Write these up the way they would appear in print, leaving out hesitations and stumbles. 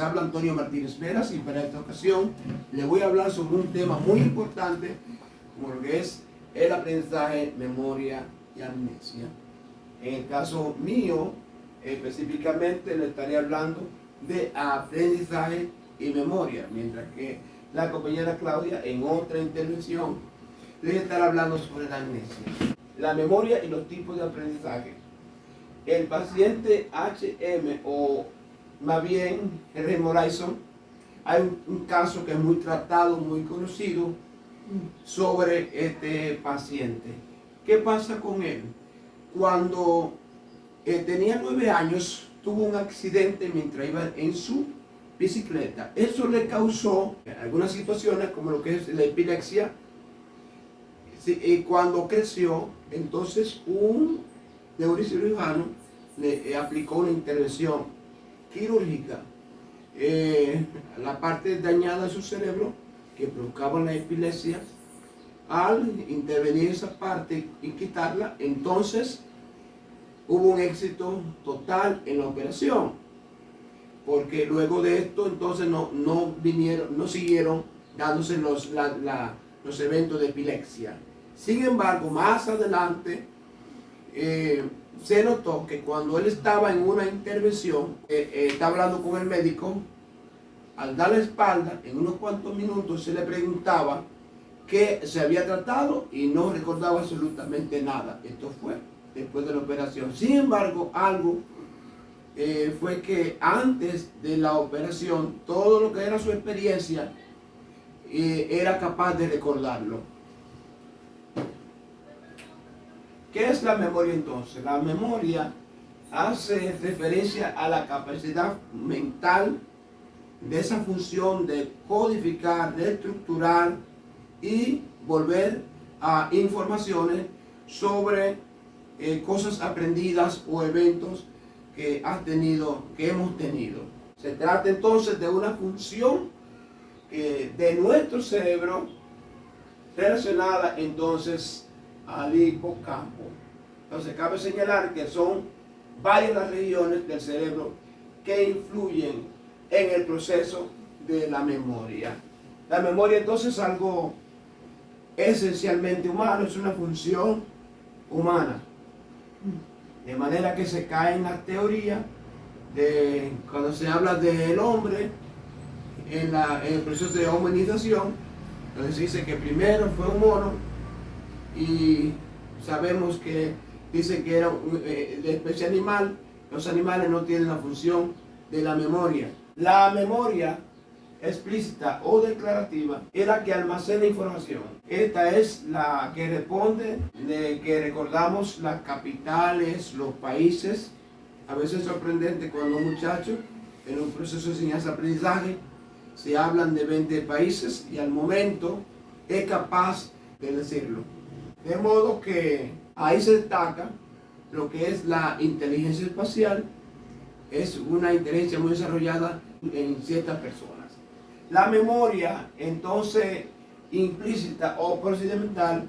habla Antonio Martínez Veras y para esta ocasión le voy a hablar sobre un tema muy importante como lo que es el aprendizaje, memoria y amnesia. En el caso mío, específicamente le estaré hablando de aprendizaje y memoria, mientras que la compañera Claudia en otra intervención le estará hablando sobre la amnesia, la memoria y los tipos de aprendizaje. El paciente HM o más bien Henry Molaison, hay un caso que es muy tratado, muy conocido sobre este paciente. ¿Qué pasa con él? Cuando tenía 9 años, tuvo un accidente mientras iba en su bicicleta. Eso le causó algunas situaciones como lo que es la epilepsia. Cuando creció, entonces un neurocirujano le aplicó una intervención quirúrgica. La parte dañada de su cerebro que provocaba la epilepsia, al intervenir esa parte y quitarla, entonces hubo un éxito total en la operación, porque luego de esto entonces no siguieron dándose los eventos de epilepsia. Sin embargo, más adelante se notó que cuando él estaba en una intervención, estaba hablando con el médico, al dar la espalda, en unos cuantos minutos se le preguntaba qué se había tratado y no recordaba absolutamente nada. Esto fue después de la operación. Sin embargo, algo fue que antes de la operación, todo lo que era su experiencia, era capaz de recordarlo. ¿Qué es la memoria entonces? La memoria hace referencia a la capacidad mental de esa función de codificar, de estructurar y volver a informaciones sobre cosas aprendidas o eventos que hemos tenido. Se trata entonces de una función de nuestro cerebro relacionada entonces al hipocampo. Entonces cabe señalar que son varias las regiones del cerebro que influyen en el proceso de la memoria. La memoria entonces es algo esencialmente humano, es una función humana. De manera que se cae en la teoría de cuando se habla del hombre en el proceso de humanización, donde se dice que primero fue un mono y sabemos que dice que era de especie animal. Los animales no tienen la función de la memoria. La memoria explícita o declarativa es la que almacena información. Esta es la que responde de que recordamos las capitales, los países. A veces es sorprendente cuando un muchacho en un proceso de enseñanza-aprendizaje se hablan de 20 países y al momento es capaz de decirlo. De modo que ahí se destaca lo que es la inteligencia espacial. Es una inteligencia muy desarrollada en ciertas personas. La memoria, entonces, implícita o procedimental,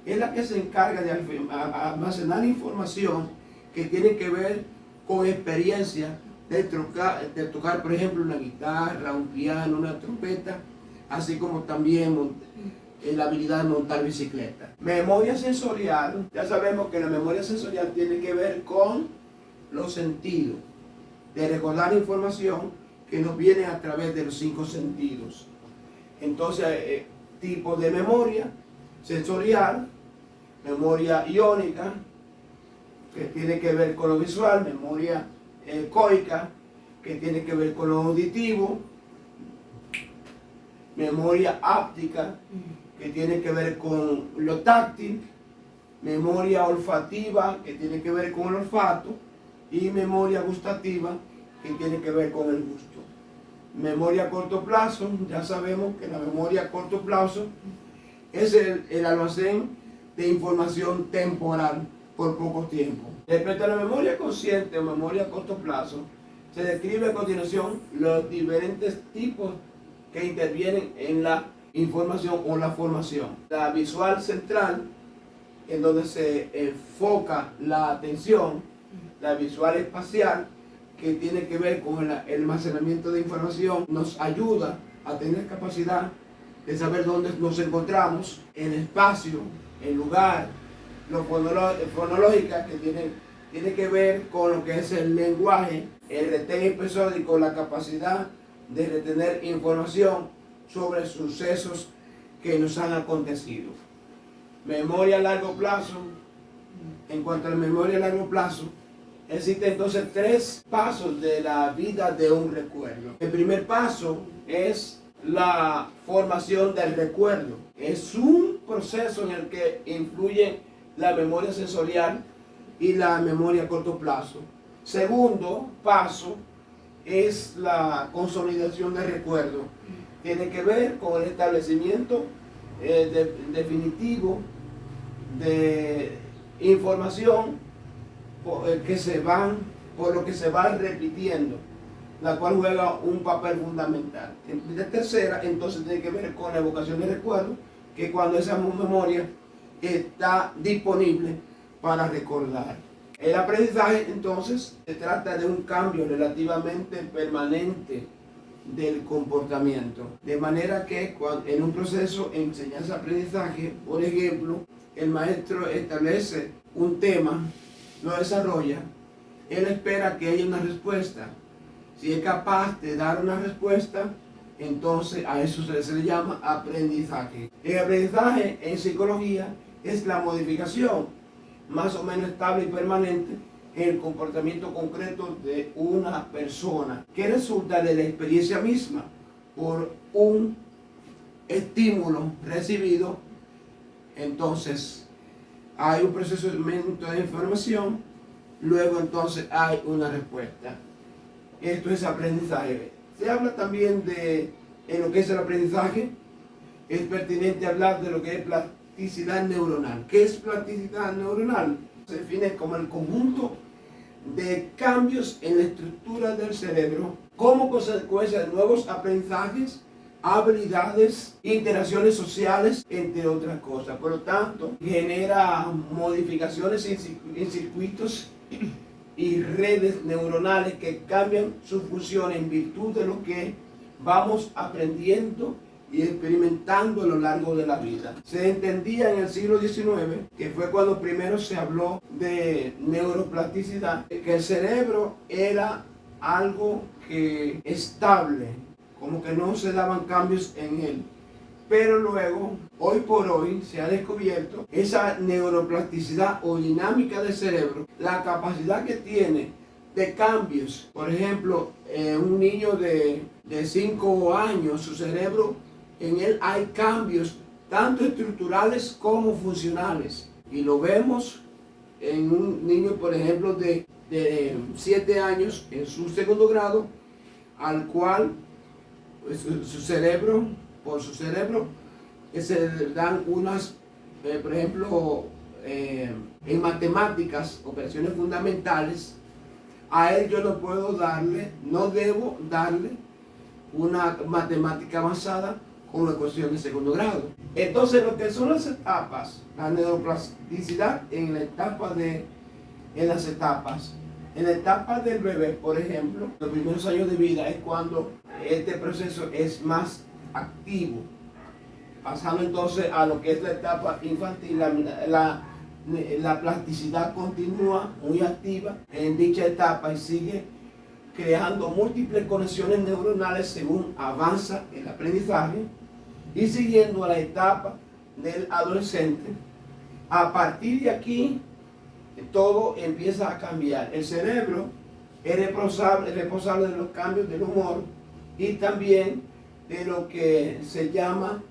es la que se encarga de almacenar información que tiene que ver con experiencia de tocar, por ejemplo, una guitarra, un piano, una trompeta, así como también la habilidad de montar bicicleta. Memoria sensorial, ya sabemos que la memoria sensorial tiene que ver con los sentidos, de recordar información que nos viene a través de los 5 sentidos. Entonces, tipos de memoria: sensorial, memoria iónica, que tiene que ver con lo visual; memoria ecoica, que tiene que ver con lo auditivo; memoria áptica, que tiene que ver con lo táctil; memoria olfativa, que tiene que ver con el olfato; y memoria gustativa, que tiene que ver con el gusto. Memoria a corto plazo, ya sabemos que la memoria a corto plazo es el almacén de información temporal por poco tiempo. Respecto a la memoria consciente o memoria a corto plazo, se describe a continuación los diferentes tipos que intervienen en la información o la formación. La visual central, en donde se enfoca la atención; la visual espacial, que tiene que ver con el almacenamiento de información, nos ayuda a tener capacidad de saber dónde nos encontramos, el espacio, el lugar, lo fonológica, que tiene que ver con lo que es el lenguaje, el retén episódico, la capacidad de retener información sobre sucesos que nos han acontecido. Memoria a largo plazo. En cuanto a la memoria a largo plazo, existen entonces 3 pasos de la vida de un recuerdo. El primer paso es la formación del recuerdo. Es un proceso en el que influye la memoria sensorial y la memoria a corto plazo. Segundo paso es la consolidación del recuerdo. Tiene que ver con el establecimiento definitivo de información por lo que se va repitiendo, la cual juega un papel fundamental. La tercera, entonces, tiene que ver con la evocación de recuerdo, que cuando esa memoria está disponible para recordar. El aprendizaje, entonces, se trata de un cambio relativamente permanente del comportamiento. De manera que en un proceso de enseñanza-aprendizaje, por ejemplo, el maestro establece un tema, lo desarrolla, él espera que haya una respuesta. Si es capaz de dar una respuesta, entonces a eso se le llama aprendizaje. El aprendizaje en psicología es la modificación más o menos estable y permanente en el comportamiento concreto de una persona, que resulta de la experiencia misma por un estímulo recibido. Entonces hay un procesamiento de información, luego entonces hay una respuesta. Esto es aprendizaje. Se habla también en lo que es el aprendizaje, es pertinente hablar de lo que es plasticidad neuronal. ¿Qué es plasticidad neuronal? Se define como el conjunto de cambios en la estructura del cerebro como consecuencia de nuevos aprendizajes, habilidades, interacciones sociales, entre otras cosas. Por lo tanto, genera modificaciones en circuitos y redes neuronales que cambian su función en virtud de lo que vamos aprendiendo y experimentando a lo largo de la vida. Se entendía en el siglo XIX, que fue cuando primero se habló de neuroplasticidad, que el cerebro era algo que estable, como que no se daban cambios en él. Pero luego, hoy por hoy, se ha descubierto esa neuroplasticidad o dinámica del cerebro, la capacidad que tiene de cambios. Por ejemplo, un niño de 5 años, su cerebro, en él hay cambios tanto estructurales como funcionales. Y lo vemos en un niño, por ejemplo, de 7 años, en su segundo grado, al cual su cerebro, por su cerebro, se dan unas, por ejemplo, en matemáticas, operaciones fundamentales. A él yo no puedo darle, no debo darle una matemática avanzada con una cuestión de segundo grado. Entonces, lo que son las etapas, la neuroplasticidad en la etapa en las etapas. En la etapa del bebé, por ejemplo, los primeros años de vida es cuando este proceso es más activo. Pasando entonces a lo que es la etapa infantil, la plasticidad continúa muy activa en dicha etapa y sigue creando múltiples conexiones neuronales según avanza el aprendizaje, y siguiendo a la etapa del adolescente. A partir de aquí, todo empieza a cambiar. El cerebro es responsable de los cambios del humor y también de lo que se llama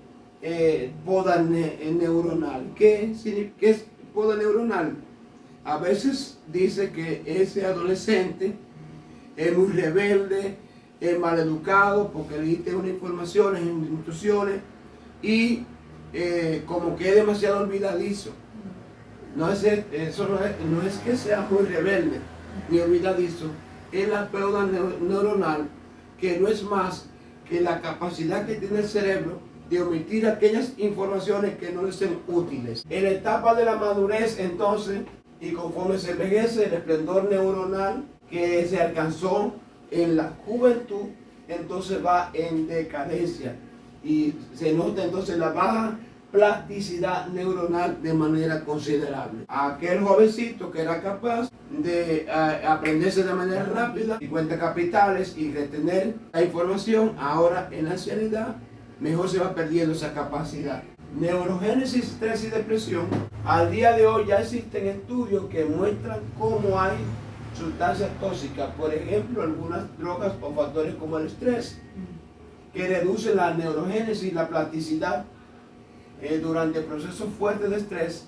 poda neuronal. ¿Qué es poda neuronal? A veces dice que ese adolescente es muy rebelde, es maleducado porque le diste unas informaciones, instrucciones y como que es demasiado olvidadizo. No es que sea muy rebelde ni olvidadizo, es la poda neuronal, que no es más que la capacidad que tiene el cerebro de omitir aquellas informaciones que no le sean útiles. En la etapa de la madurez, entonces, y conforme se envejece, el esplendor neuronal que se alcanzó en la juventud, entonces va en decadencia y se nota entonces la baja plasticidad neuronal de manera considerable. Aquel jovencito que era capaz de aprenderse de manera rápida y cuenta capitales y retener la información, ahora en la ancianidad mejor se va perdiendo esa capacidad. Neurogénesis, estrés y depresión. Al día de hoy ya existen estudios que muestran cómo hay sustancias tóxicas, por ejemplo algunas drogas o factores como el estrés, que reducen la neurogénesis y la plasticidad. Durante procesos fuertes de estrés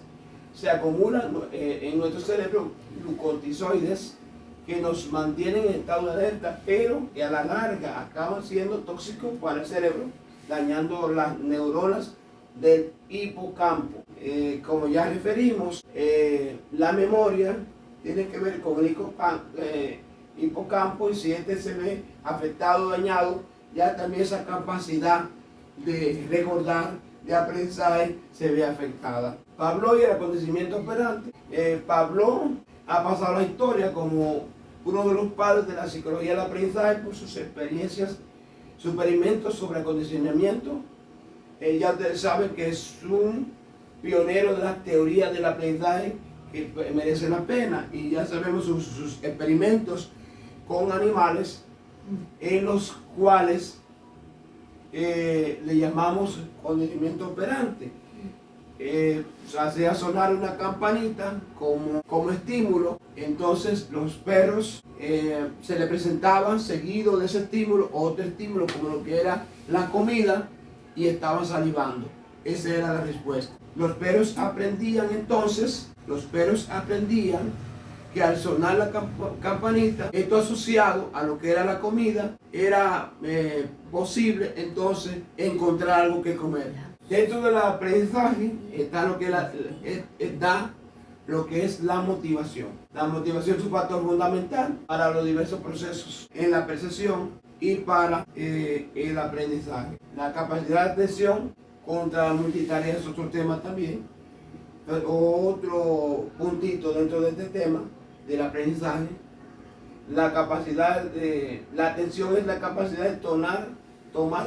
se acumulan en nuestro cerebro glucocorticoides que nos mantienen en estado de alerta, pero que a la larga acaban siendo tóxicos para el cerebro, dañando las neuronas del hipocampo. Como ya referimos, la memoria tiene que ver con el hipocampo, y si este se ve afectado o dañado, ya también esa capacidad de recordar, de aprendizaje, se ve afectada. Pavlov y el acontecimiento operante. Pavlov ha pasado la historia como uno de los padres de la psicología del aprendizaje por sus experiencias, sus experimentos sobre acondicionamiento. Ya ustedes saben que es un pionero de las teorías del aprendizaje que merece la pena, y ya sabemos sus experimentos con animales en los cuales le llamamos condicionamiento operante. Hacía sonar una campanita como estímulo, entonces los perros se le presentaban seguido de ese estímulo otro estímulo como lo que era la comida, y estaban salivando. Esa era la respuesta. Los perros aprendían que al sonar la campanita, esto asociado a lo que era la comida, era posible entonces encontrar algo que comer. Dentro del aprendizaje está lo que es la motivación. La motivación es un factor fundamental para los diversos procesos en la percepción y para el aprendizaje. La capacidad de atención contra la multitarea es otro tema también. Otro puntito dentro de este tema del aprendizaje. La atención es la capacidad de tomar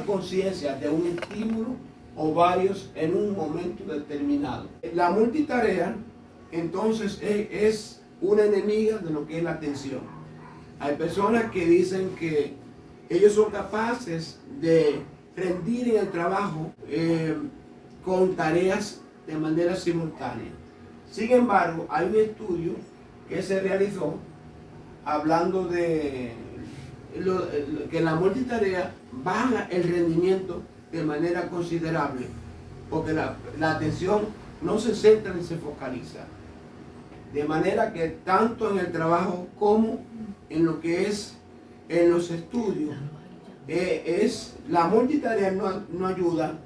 conciencia de un estímulo o varios en un momento determinado. La multitarea entonces es una enemiga de lo que es la atención. Hay personas que dicen que ellos son capaces de rendir en el trabajo con tareas de manera simultánea. Sin embargo, hay un estudio que se realizó hablando de que la multitarea baja el rendimiento de manera considerable, porque la atención no se centra ni se focaliza. De manera que tanto en el trabajo como en lo que es en los estudios, la multitarea no ayuda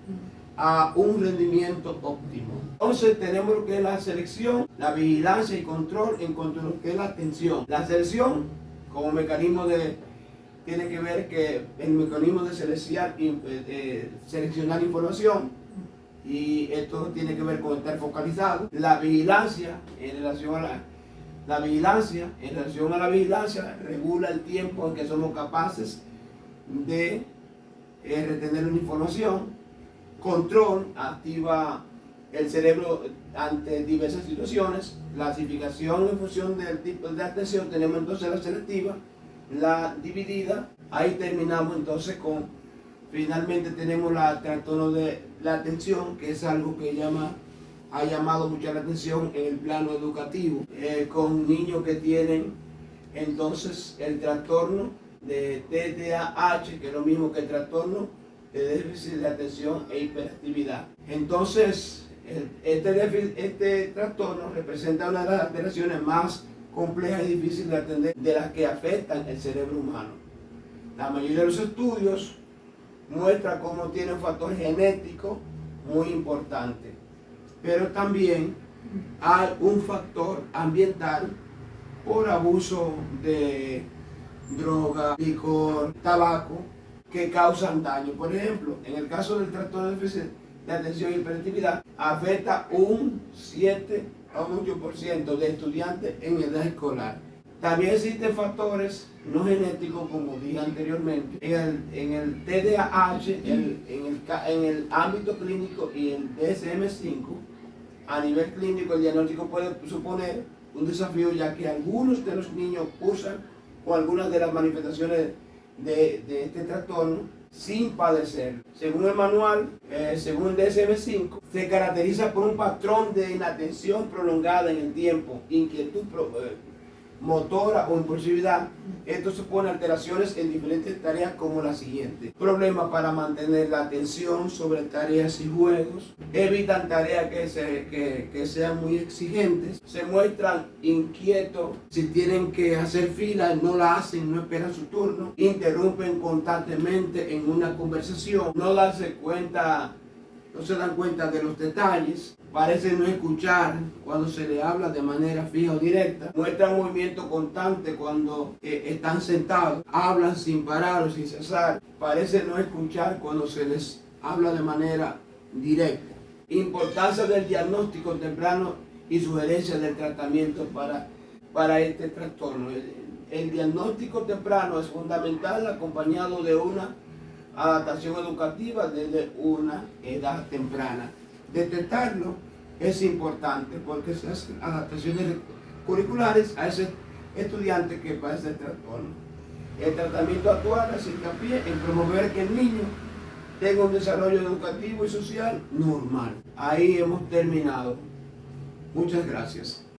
a un rendimiento óptimo. Entonces tenemos lo que es la selección, la vigilancia y control en cuanto a lo que es la atención. La selección como mecanismo tiene que ver que el mecanismo de seleccionar información, y esto tiene que ver con estar focalizado. La vigilancia en relación a la vigilancia regula el tiempo en que somos capaces de retener una información. Control activa el cerebro ante diversas situaciones. Clasificación en función del tipo de atención, tenemos entonces la selectiva, la dividida. Ahí terminamos entonces finalmente tenemos el trastorno de la atención, que es algo que ha llamado mucha la atención en el plano educativo, con niños que tienen entonces el trastorno de TDAH, que es lo mismo que el trastorno de déficit de atención e hiperactividad. Entonces, este trastorno representa una de las alteraciones más complejas y difíciles de atender de las que afectan el cerebro humano. La mayoría de los estudios muestra cómo tiene un factor genético muy importante, pero también hay un factor ambiental por abuso de droga, licor, tabaco, que causan daño. Por ejemplo, en el caso del trastorno de déficit de atención y hiperactividad, afecta un 7 a un 8% de estudiantes en edad escolar. También existen factores no genéticos, como dije anteriormente, en el TDAH, en el ámbito clínico y el DSM-5. A nivel clínico, el diagnóstico puede suponer un desafío, ya que algunos de los niños cursan con algunas de las manifestaciones de este trastorno sin padecer. Según el manual, según el DSM-5, se caracteriza por un patrón de inatención prolongada en el tiempo, inquietud motora o impulsividad. Esto supone alteraciones en diferentes tareas como la siguiente: problemas para mantener la atención sobre tareas y juegos, evitan tareas que sean muy exigentes, se muestran inquietos si tienen que hacer fila, no la hacen, no esperan su turno, interrumpen constantemente en una conversación, no se dan cuenta de los detalles, parecen no escuchar cuando se le habla de manera fija o directa, muestran movimiento constante cuando están sentados, hablan sin parar o sin cesar, parecen no escuchar cuando se les habla de manera directa. Importancia del diagnóstico temprano y sugerencias del tratamiento para este trastorno. El diagnóstico temprano es fundamental, acompañado de una adaptación educativa desde una edad temprana. Detectarlo es importante porque se hacen adaptaciones curriculares a ese estudiante que padece el trastorno. El tratamiento actual hace hincapié en promover que el niño tenga un desarrollo educativo y social normal. Ahí hemos terminado. Muchas gracias.